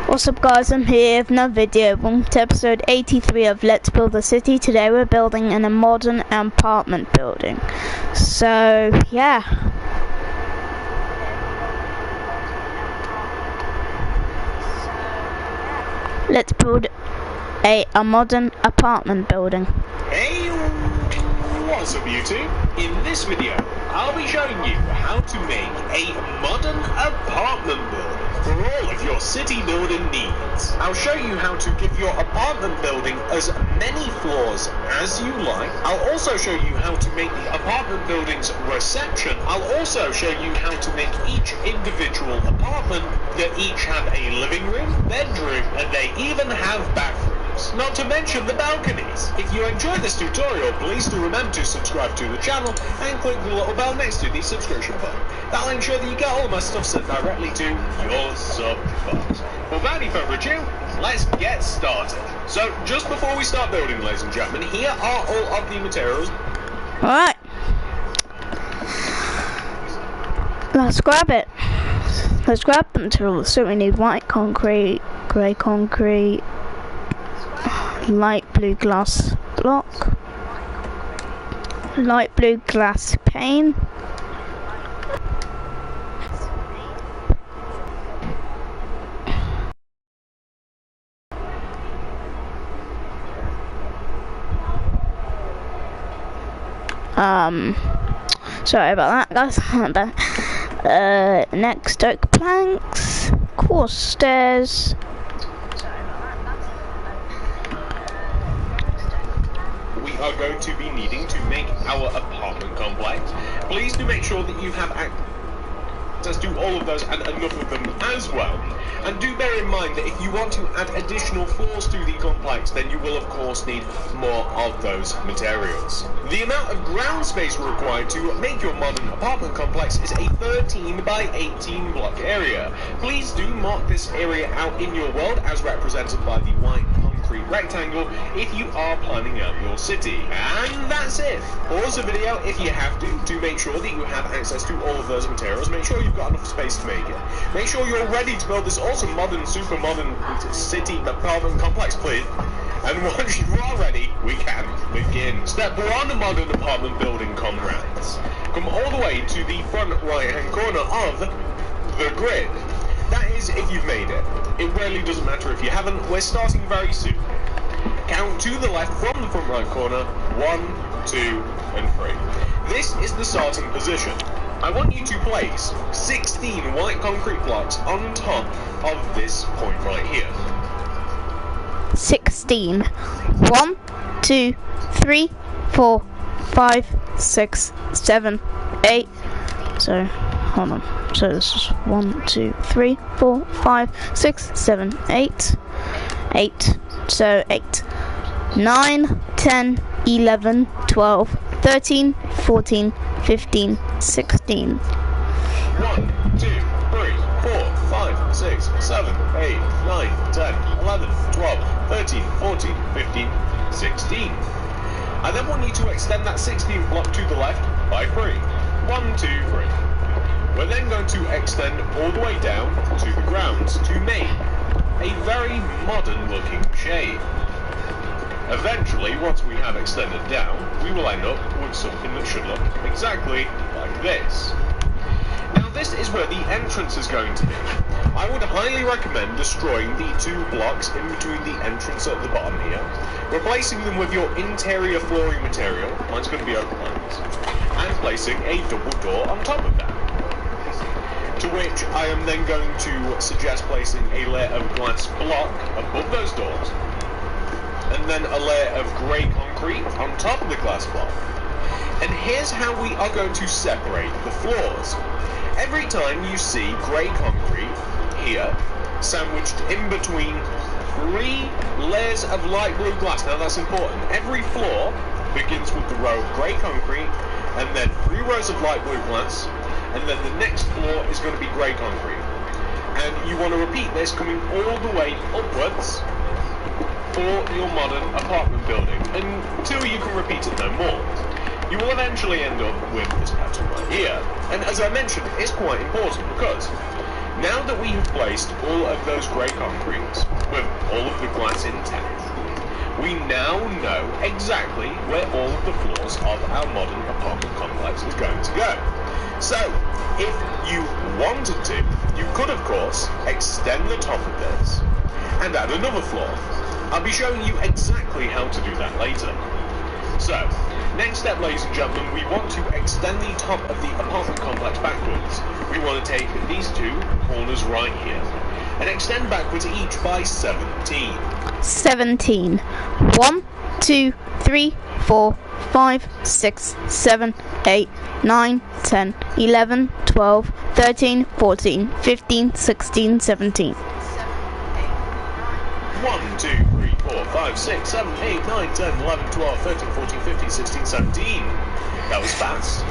What's up guys, I'm here with another video. Welcome to episode 83 of Let's Build a City. Today we're building in a modern apartment building. So yeah. Let's build a modern apartment building. Hey, what's up YouTube? In this video, I'll be showing you how to make a modern apartment building for all of your city building needs. I'll show you how to give your apartment building as many floors as you like. I'll also show you how to make the apartment building's reception. I'll also show you how to make each individual apartment that each have a living room, bedroom, and they even have bathrooms. Not to mention the balconies. If you enjoyed this tutorial, please do remember to subscribe to the channel and click the little bell next to the subscription button. That'll ensure that you get all of my stuff sent directly to your sub box. Without any further ado, let's get started. So, just before we start building, ladies and gentlemen, here are all of the materials. Alright. Let's grab it. Let's grab the materials. So we need white concrete, grey concrete, light blue glass block, light blue glass pane, sorry about that guys. Next, oak planks, course stairs, We are going to be needing to make our apartment complex. Please do make sure that you have access to all of those and enough of them as well. And do bear in mind that if you want to add additional floors to the complex, then you will of course need more of those materials. The amount of ground space required to make your modern apartment complex is a 13 by 18 block area. Please do mark this area out in your world as represented by the white concrete rectangle if you are planning out your city. And that's it. Pause the video if you have to make sure that you have access to all of those materials. Make sure you've got enough space to make it. Make sure you're ready to build this awesome modern, super modern city apartment complex, please. And once you are ready, we can begin. Step 1, modern apartment building comrades. Come all the way to the front right hand corner of the grid. That is if you've made it. It really doesn't matter if you haven't. We're starting very soon. Count to the left from the front right corner. 1, 2, and 3. This is the starting position. I want you to place 16 white concrete blocks on top of this point right here. 16. 1, 2, 3, 4, 5, 6, 7, 8. So, hold on. So this is 1, 2, 3, 4, 5, 6, 7, 8. 8. So 8. 9, 10, 11, 12, 13, 14, 15, 16. 1, 2, 3, 4, 5, 6, 7, 8, 9, 10, 11, 12, 13, 14, 15, 16. I then want you to extend that 16th block to the left by 3. 1, 2, 3. We're then going to extend all the way down to the ground to make a very modern looking shade. Eventually, once we have extended down, we will end up with something that should look exactly like this. Now this is where the entrance is going to be. I would highly recommend destroying the 2 blocks in between the entrance at the bottom here, replacing them with your interior flooring material, mine's going to be oak planks, and placing a double door on top of that. To which I am then going to suggest placing a layer of glass block above those doors, and then a layer of grey concrete on top of the glass block. And here's how we are going to separate the floors. Every time you see grey concrete here, sandwiched in between 3 layers of light blue glass. Now that's important. Every floor begins with the row of grey concrete, and then 3 rows of light blue glass, and then the next floor is going to be grey concrete. And you want to repeat this coming all the way upwards for your modern apartment building until you can repeat it no more. You will eventually end up with this pattern right here. And as I mentioned, it's quite important because Now that we have placed all of those grey concretes with all of the glass intact, we now know exactly where all of the floors of our modern apartment complex is going to go. So, if you wanted to, you could of course extend the top of this and add another floor. I'll be showing you exactly how to do that later. So, next step, ladies and gentlemen, we want to extend the top of the apartment complex backwards. We want to take these two corners right here and extend backwards each by 17. 17. 1, 2, 3, 4, 5, 6, 7, 8, 9, 10, 11, 12, 13, 14, 15, 16, 17. 1, 2, 3, 4, 5, 6, 7, 8, 9, 10, 11, 12, 13, 14, 15, 16, 17. That was fast.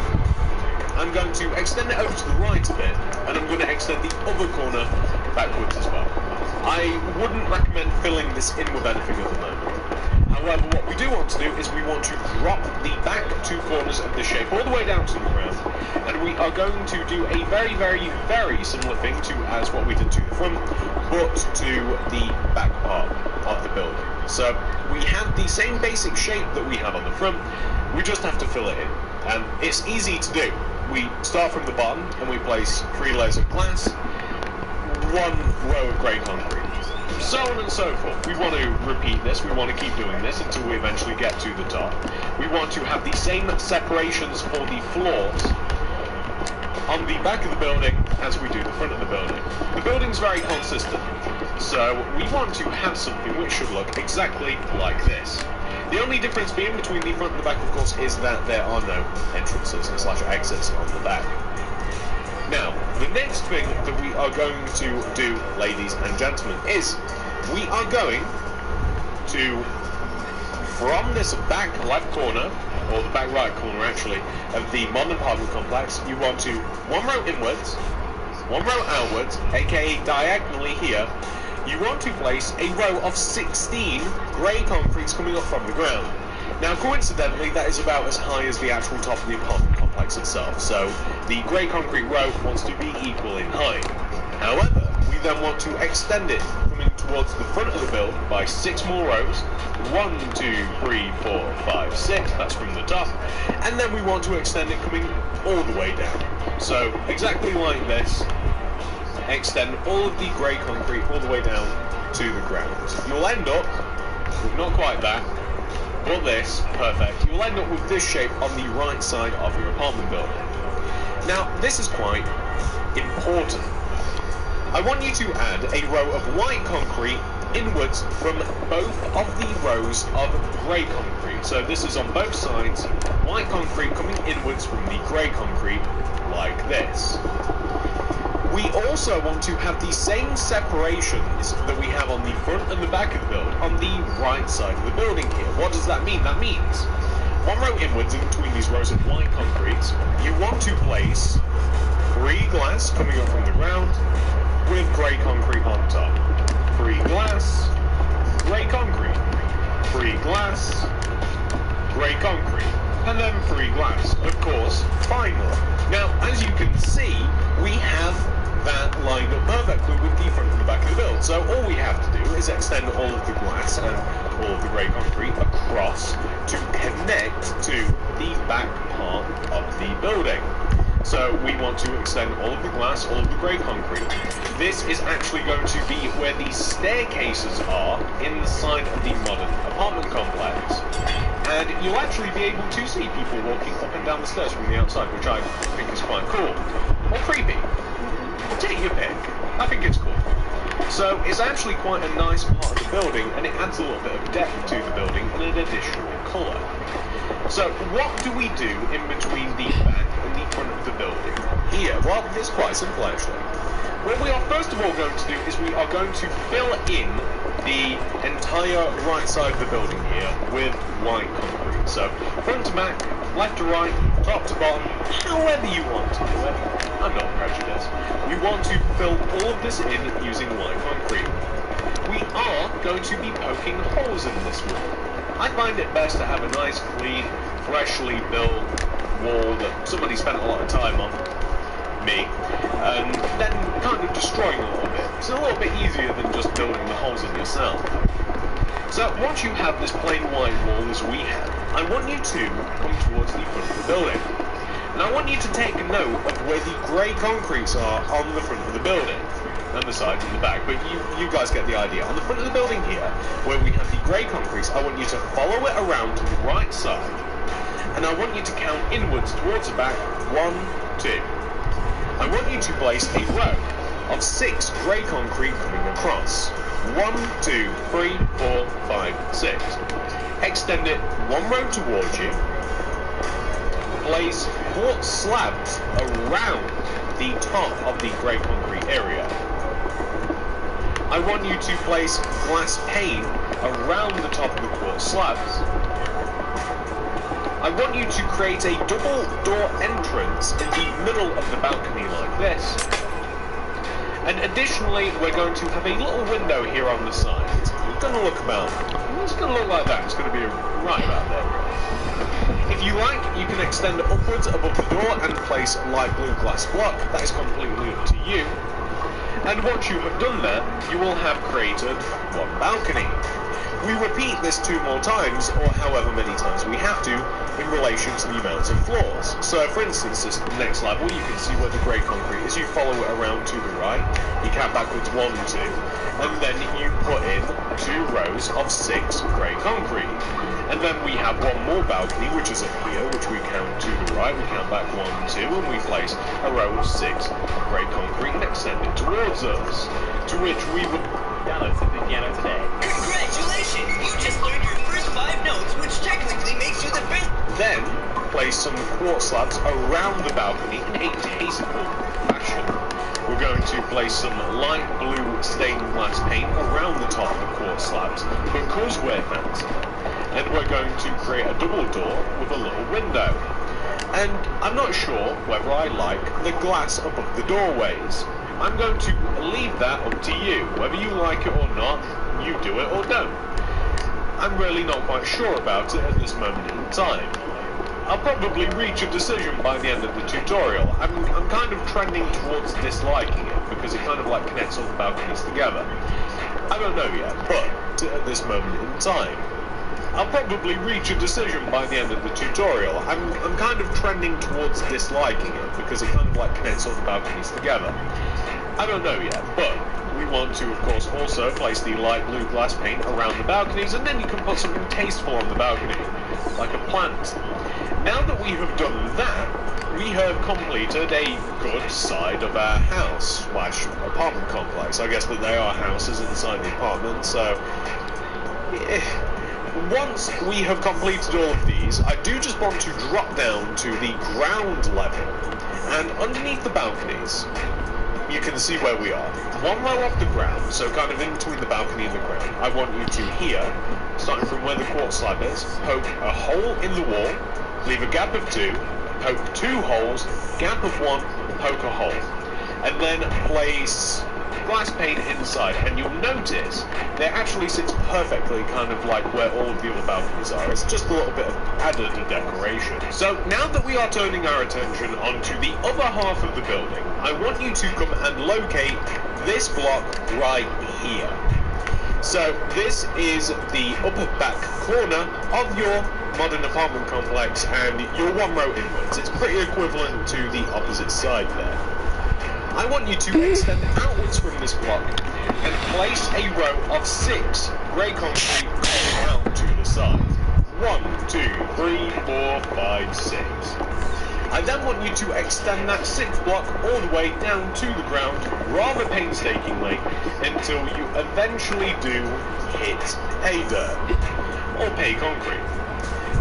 I'm going to extend it over to the right a bit, and I'm going to extend the other corner backwards as well. I wouldn't recommend filling this in with anything at the moment. However, what we do want to do is we want to drop the back two corners of the shape all the way down to the ground, and we are going to do a very, very, very similar thing to as what we did to the front, but to the back part of the building. So we have the same basic shape that we have on the front, we just have to fill it in, and it's easy to do. We start from the bottom and we place 3 layers of glass, 1 row of grey concrete, so on and so forth. We want to repeat this, we want to keep doing this until we eventually get to the top. We want to have the same separations for the floors on the back of the building as we do the front of the building. The building's very consistent, so we want to have something which should look exactly like this. The only difference being between the front and the back, of course, is that there are no entrances / exits on the back. Now, the next thing that we are going to do, ladies and gentlemen, is we are going to, from this back left corner, or the back right corner actually, of the modern apartment complex, you want to 1 row inwards, 1 row outwards, aka diagonally here, you want to place a row of 16 grey concretes coming up from the ground. Now, coincidentally, that is about as high as the actual top of the apartment complex itself, so the grey concrete row wants to be equal in height. However, we then want to extend it coming towards the front of the build by 6 more rows. 1, 2, 3, 4, 5, 6, that's from the top. And then we want to extend it coming all the way down. So, exactly like this, extend all of the grey concrete all the way down to the ground. You'll end up with not quite that, but this, perfect. You'll end up with this shape on the right side of your apartment building. Now, this is quite important. I want you to add a row of white concrete inwards from both of the rows of grey concrete. So this is on both sides, white concrete coming inwards from the grey concrete, like this. We also want to have the same separations that we have on the front and the back of the build on the right side of the building here. What does that mean? That means 1 row inwards in between these rows of white concretes, you want to place 3 glass coming up from the ground with grey concrete on top. 3 glass, grey concrete, 3 glass, grey concrete, and then 3 glass, of course, finally. Now, as you can see, we have that lined up perfectly with the front and the back of the build. So all we have to do is extend all of the glass and all of the grey concrete across to connect to the back part of the building. So we want to extend all of the glass, all of the grey concrete. This is actually going to be where the staircases are inside of the modern apartment complex. And you'll actually be able to see people walking up and down the stairs from the outside, which I think is quite cool. Or creepy. Take your pick. I think it's cool. So it's actually quite a nice part of the building, and it adds a little bit of depth to the building and an additional colour. So what do we do in between the back and the front of the building here? Well, it's quite simple actually. What we are first of all going to do is we are going to fill in the entire right side of the building here with white concrete. So front to back, left to right, top to bottom, however you want to do it. I'm not prejudiced. We want to fill all of this in using white concrete. We are going to be poking holes in this wall. I find it best to have a nice, clean, freshly built wall that somebody spent a lot of time on, me, and then kind of destroy holes in yourself. So once you have this plain white wall as we have, I want you to come towards the front of the building. And I want you to take a note of where the grey concretes are on the front of the building. And the sides and the back, but you guys get the idea. On the front of the building here, where we have the grey concrete, I want you to follow it around to the right side. And I want you to count inwards towards the back, 1, 2. I want you to place a row of 6 grey concrete coming across. 1, 2, 3, 4, 5, 6. Extend it 1 row towards you. Place quartz slabs around the top of the grey concrete area. I want you to place glass pane around the top of the quartz slabs. I want you to create a double door entrance in the middle of the balcony like this. And additionally, we're going to have a little window here on the side. It's going to look about, it's going to look like that. It's going to be right about there. If you like, you can extend it upwards above the door and place a light blue glass block. That is completely up to you. And once you have done that, you will have created 1 balcony. We repeat this 2 more times, or however many times we have to, in relation to the amount of floors. So, for instance, this next level, you can see where the grey concrete is. You follow it around to the right, you count backwards 1, 2, and then you put in 2 rows of 6 grey concrete. And then we have 1 more balcony, which is up here, which we count to the right. We count back 1, 2, and we place a row of 6 grey concrete and extend it towards us. To which we would download something piano today. Congratulations! You just learned your first 5 notes, which technically makes you the best. Then place some quartz slabs around the balcony in a tasteful fashion. We're going to place some light blue stained glass paint around the top of the quartz slabs because we're fancy. And we're going to create a double door with a little window. And I'm not sure whether I like the glass above the doorways. I'm going to leave that up to you. Whether you like it or not, you do it or don't. I'm really not quite sure about it at this moment in time. I'll probably reach a decision by the end of the tutorial. I'm kind of trending towards disliking it because it kind of like connects all the balconies together. I don't know yet, but at this moment in time, I'll probably reach a decision by the end of the tutorial. I'm kind of trending towards disliking it because it kind of like connects all the balconies together. I don't know yet, but we want to, of course, also place the light blue glass paint around the balconies, and then you can put something tasteful on the balcony, like a plant. Now that we have done that, we have completed a good side of our house / apartment complex. I guess that they are houses inside the apartment, so once we have completed all of these, I do just want to drop down to the ground level, and underneath the balconies, you can see where we are. 1 row off the ground, so kind of in between the balcony and the ground. I want you to here, starting from where the quartz slab is, poke a hole in the wall, leave a gap of 2, poke 2 holes, gap of 1, poke a hole. And then place glass pane inside, and you'll notice they actually sits perfectly kind of like where all of the other balconies are. It's just a little bit of added decoration. So now that we are turning our attention onto the other half of the building, I want you to come and locate this block right here. So this is the upper back corner of your modern apartment complex, and you're 1 row inwards. It's pretty equivalent to the opposite side there. I want you to extend outwards from this block and place a row of 6 grey concrete coming out to the side. 1, 2, 3, 4, 5, 6. I then want you to extend that 6th block all the way down to the ground rather painstakingly until you eventually do hit pay dirt or pay concrete.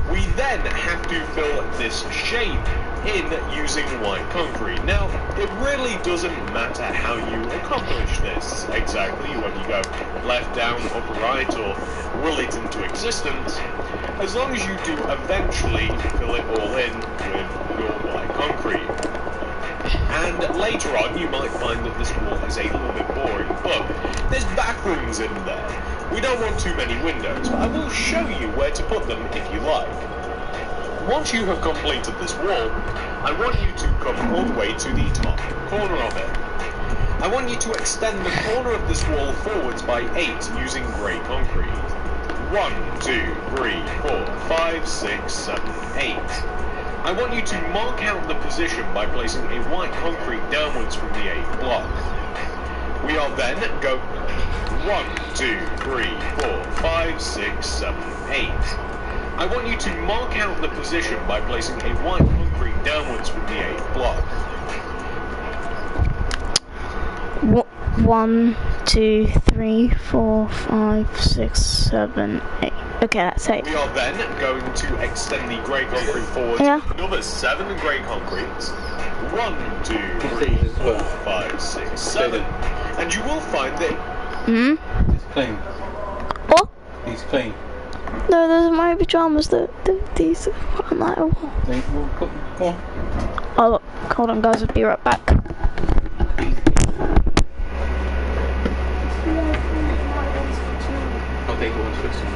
We then have to fill this shape in using white concrete. Now, it really doesn't matter how you accomplish this exactly, whether you go left, down, up, right, or will it into existence, as long as you do eventually fill it all in with your white concrete. And later on, you might find that this wall is a little bit boring, but there's bathrooms in there. We don't want too many windows, but I will show you where to put them if you like. Once you have completed this wall, I want you to come all the way to the top corner of it. I want you to extend the corner of this wall forwards by 8 using grey concrete. 1, 2, 3, 4, 5, 6, 7, 8. I want you to mark out the position by placing a white concrete downwards from the 8th block. We are then go 1, 2, 3, 4, 5, 6, 7, 8. I want you to mark out the position by placing a white concrete downwards from the 8th block. 1, 2, 3, 4, 5, 6, 7, 8. Okay, that's 8. We are then going to extend the grey concrete forward another 7 grey concretes. 1, 2, 3, 4, 5, 6, 7. And you will find that... Hmm? He's clean. What? He's clean. No, those are my pajamas. These on that wall. Go on. Oh, look. Hold on, guys. I'll be right back. I'll take one for two.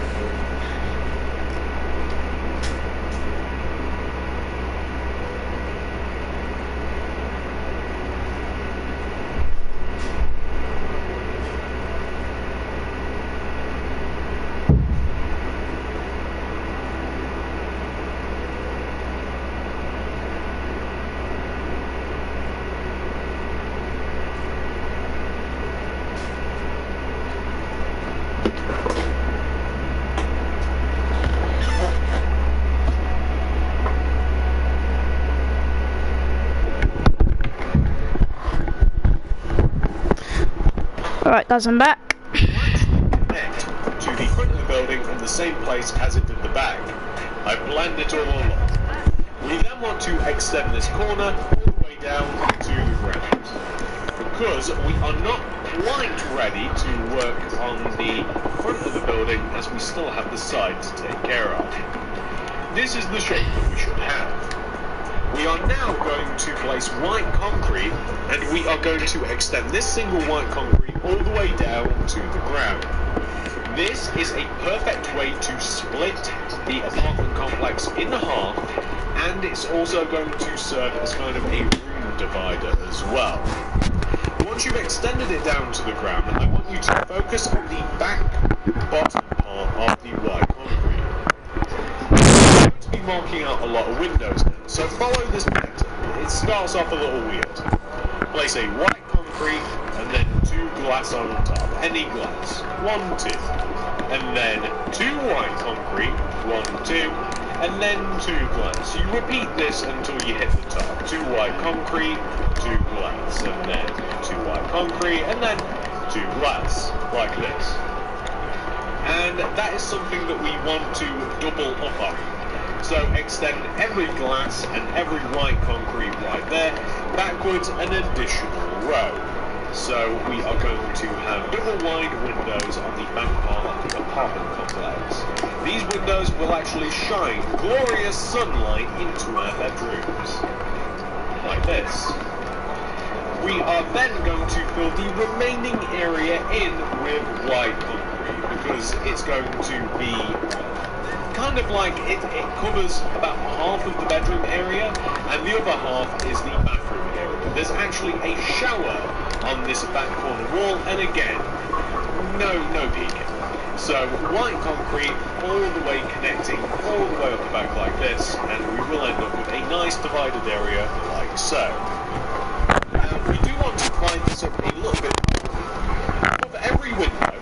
Alright, guys, I'm back. Connect to the front of the building in the same place as it did the back. I blend it all along. We then want to extend this corner all the way down to the ground. Because we are not quite ready to work on the front of the building as we still have the side to take care of. This is the shape that we should have. We are now going to place white concrete, and we are going to extend this single white concrete all the way down to the ground. This is a perfect way to split the apartment complex in half, and it's also going to serve as kind of a room divider as well. Once you've extended it down to the ground, I want you to focus on the back bottom part of the white concrete. We're going to be marking out a lot of windows now, so follow this pattern. It starts off a little weird. Place a white concrete and then 2 glass on top, any glass, 1, 2, and then 2 white concrete, 1, 2, and then 2 glass. You repeat this until you hit the top. 2 white concrete, 2 glass, and then 2 white concrete, and then 2 glass, like this. And that is something that we want to double up on. So extend every glass and every white concrete right there, backwards an additional row. So we are going to have double wide windows on the back part of the apartment complex. These windows will actually shine glorious sunlight into our bedrooms. Like this. We are then going to fill the remaining area in with white concrete because it's going to be kind of like it covers about half of the bedroom area and the other half is the bathroom area. There's actually a shower on this back corner wall, and again, no peeking. So white concrete all the way connecting all the way up the back like this, and we will end up with a nice divided area like so. We do want to divide this up a little bit above every window.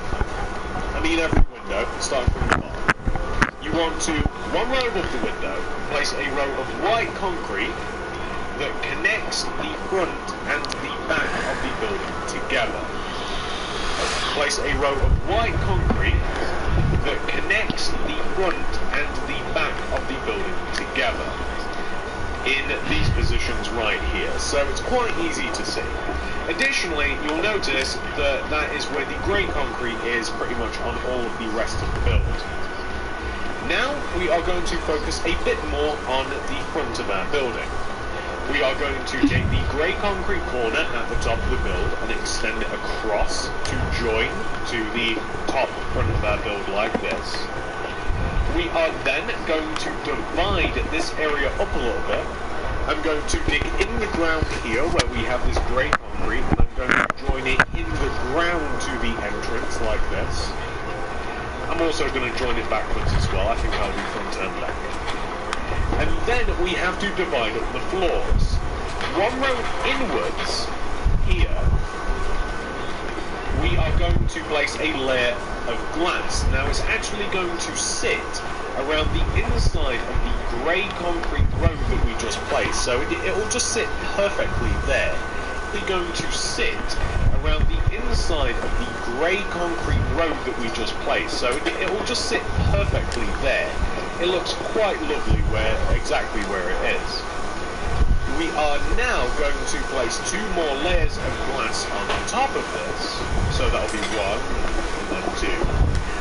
Every window, starting from the bottom. You want to, one row above the window, place a row of white concrete that connects the front and the back of the building together. Place a row of white concrete that connects the front and the back of the building together in these positions right here, so it's quite easy to see. Additionally, you'll notice that that is where the grey concrete is pretty much on all of the rest of the build. Now we are going to focus a bit more on the front of our building. We are going to take the grey concrete corner at the top of the build and extend it across to join to the top front of our build like this. We are then going to divide this area up a little bit. I'm going to dig in the ground here where we have this grey concrete, and I'm I'm going to join it in the ground to the entrance like this. I'm also going to join it backwards as well. I think I'll do front and back. And then we have to divide up the floors. One row inwards, here, we are going to place a layer of glass. Now it's actually going to sit around the inside of the grey concrete road that we just placed. So it will just sit perfectly there. We're going to sit around the inside of the grey concrete road that we just placed. So it will just sit perfectly there. It looks quite lovely exactly where it is. We are now going to place 2 more layers of glass on top of this. So that'll be 1, and then 2.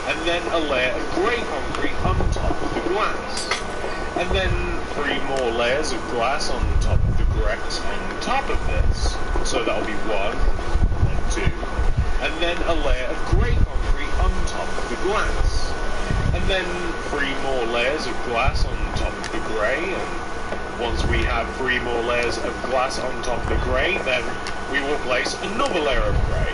And then a layer of grey concrete on top of the glass. And then 3 more layers of glass on top of the grass on top of this. So that'll be 1, and 2. And then a layer of grey concrete on top of the glass. And then 3 more layers of glass on top of the grey. And once we have 3 more layers of glass on top of the grey, then we will place another layer of grey.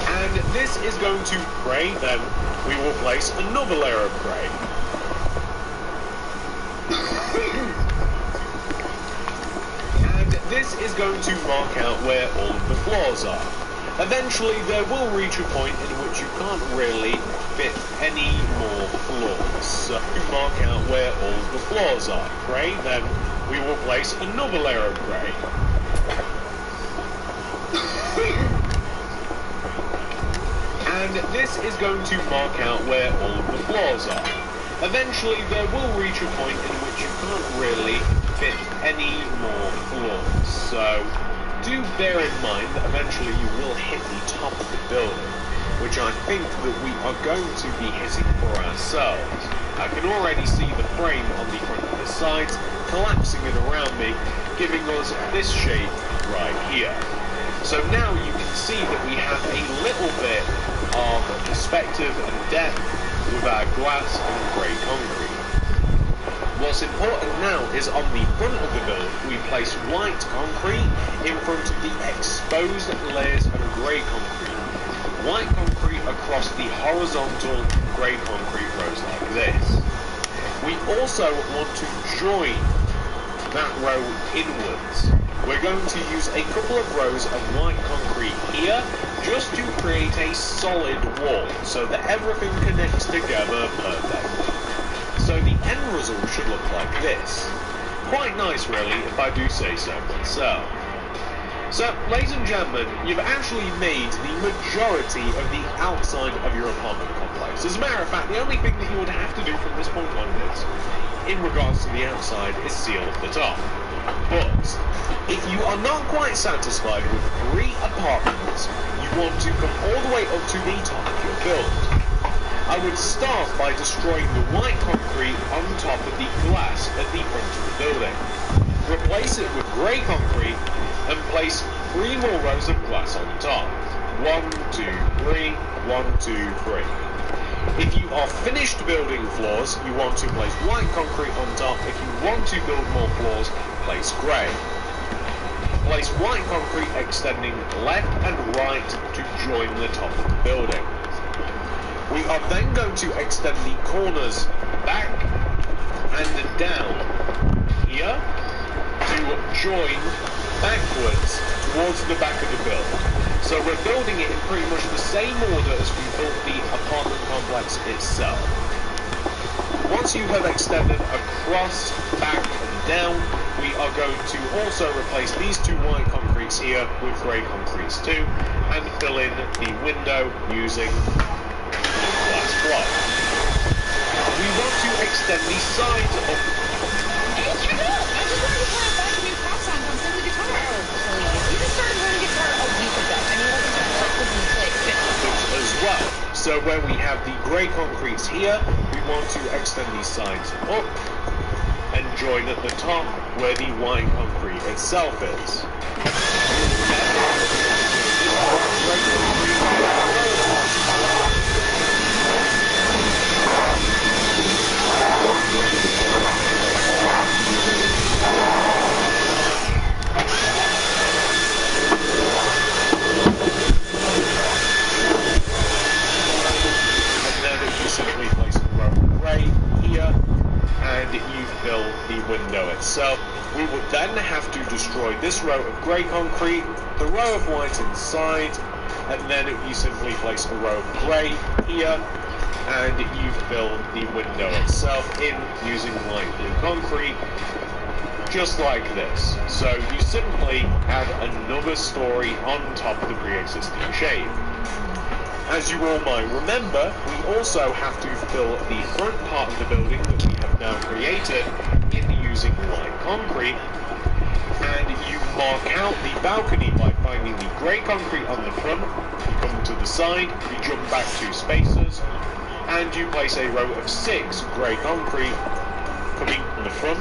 And this is going to grey, then we will place another layer of grey. And this is going to mark out where all of the floors are. Eventually there will reach a point in which you can't really fit any more floors. So to mark out where all of the floors are. Grey, then we will place another layer of grey. And this is going to mark out where all of the floors are. Eventually there will reach a point in which you can't really fit any more floors. So do bear in mind that eventually you will hit the top of the building, which I think that we are going to be hitting for ourselves. I can already see the frame on the front of the sides collapsing it around me, giving us this shape right here. So now you can see that we have a little bit of perspective and depth with our glass and grey concrete. What's important now is on the front of the build, we place white concrete in front of the exposed layers of grey concrete. White concrete across the horizontal grey concrete rows like this. We also want to join that row inwards. We're going to use a couple of rows of white concrete here just to create a solid wall so that everything connects together perfectly. So the end result should look like this. Quite nice really, if I do say so myself. So, ladies and gentlemen, you've actually made the majority of the outside of your apartment complex. As a matter of fact, the only thing that you would have to do from this point onwards, in regards to the outside, is seal the top. But, if you are not quite satisfied with 3 apartments, you want to come all the way up to the top of your build. I would start by destroying the white concrete on top of the glass at the front of the building. Replace it with grey concrete and place 3 more rows of glass on top. 1, 2, 3, 1, 2, 3. If you are finished building floors, you want to place white concrete on top. If you want to build more floors, place grey. Place white concrete extending left and right to join the top of the building. We are then going to extend the corners back and down here to join backwards towards the back of the building. So we're building it in pretty much the same order as we built the apartment complex itself. Once you have extended across, back and down, we are going to also replace these 2 white concretes here with grey concretes too, and fill in the window using glass block. We want to extend the sides of Hey, check it out! I just wanted to play a bunch of new pop songs on Simply Guitar. You just started learning guitar a week ago. I mean, like, it's like this is like 50. as well. So where we have the grey concretes here, we want to extend these sides up and join at the top where the white concrete itself is. destroy this row of grey concrete, the row of white inside, and then you simply place a row of grey here, and you fill the window itself in using light blue concrete, just like this. So you simply add another story on top of the pre-existing shape. As you all might remember, we also have to fill the front part of the building that we have now created in using light concrete, and you mark out the balcony by finding the grey concrete on the front, you come to the side, you jump back 2 spaces, and you place a row of 6 grey concrete coming from the front.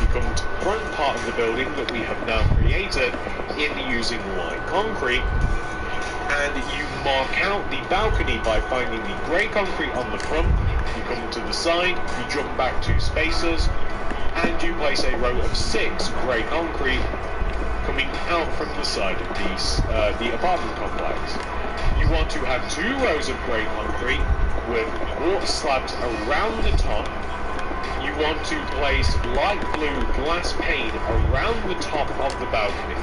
You come to the front part of the building that we have now created in using white concrete, and you mark out the balcony by finding the grey concrete on the front. You come to the side, you jump back 2 spaces, and you place a row of 6 grey concrete coming out from the side of the apartment complex. You want to have 2 rows of grey concrete with quartz slabs around the top. You want to place light blue glass pane around the top of the balcony,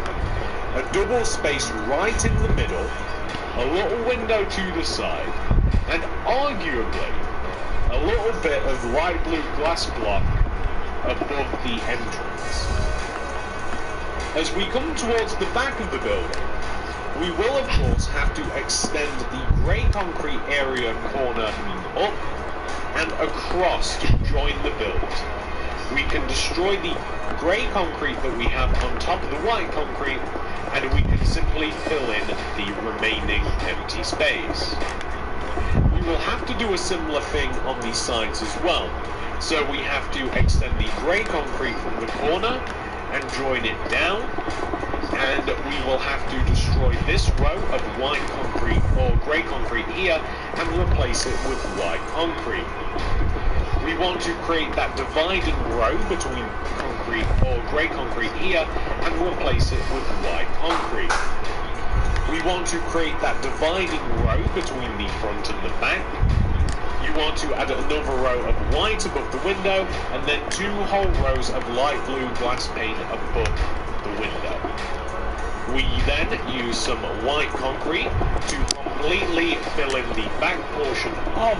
a double space right in the middle, a little window to the side, and arguably a little bit of light blue glass block above the entrance. As we come towards the back of the building, we will of course have to extend the grey concrete area corner up and across to join the build. We can destroy the grey concrete that we have on top of the white concrete, and we can simply fill in the remaining empty space. We will have to do a similar thing on these sides as well. So we have to extend the grey concrete from the corner and join it down, and we will have to destroy this row of white concrete or grey concrete here and replace it with white concrete. We want to create that dividing row between concrete or grey concrete here and replace it with white concrete. We want to create that dividing row between the front and the back. You want to add another row of white above the window, and then 2 whole rows of light blue glass pane above the window. We then use some white concrete to completely fill in the back portion of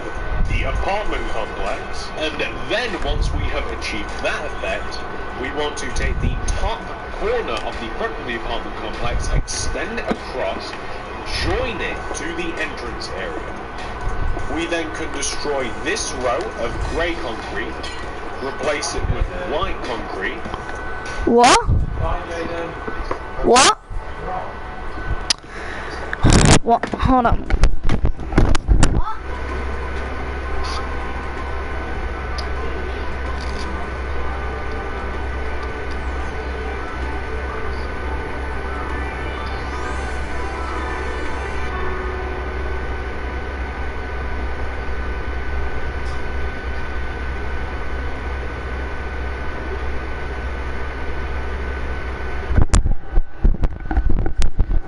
the apartment complex, and then once we have achieved that effect, we want to take the top corner of the front of the apartment complex, extend it across, join it to the entrance area. We then can destroy this row of grey concrete, replace it with white concrete. What? What? What? Hold on.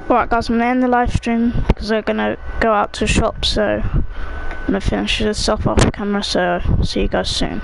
Alright guys, I'm going to end the live stream because we're going to go out to shop, so I'm going to finish this stuff off camera, so see you guys soon.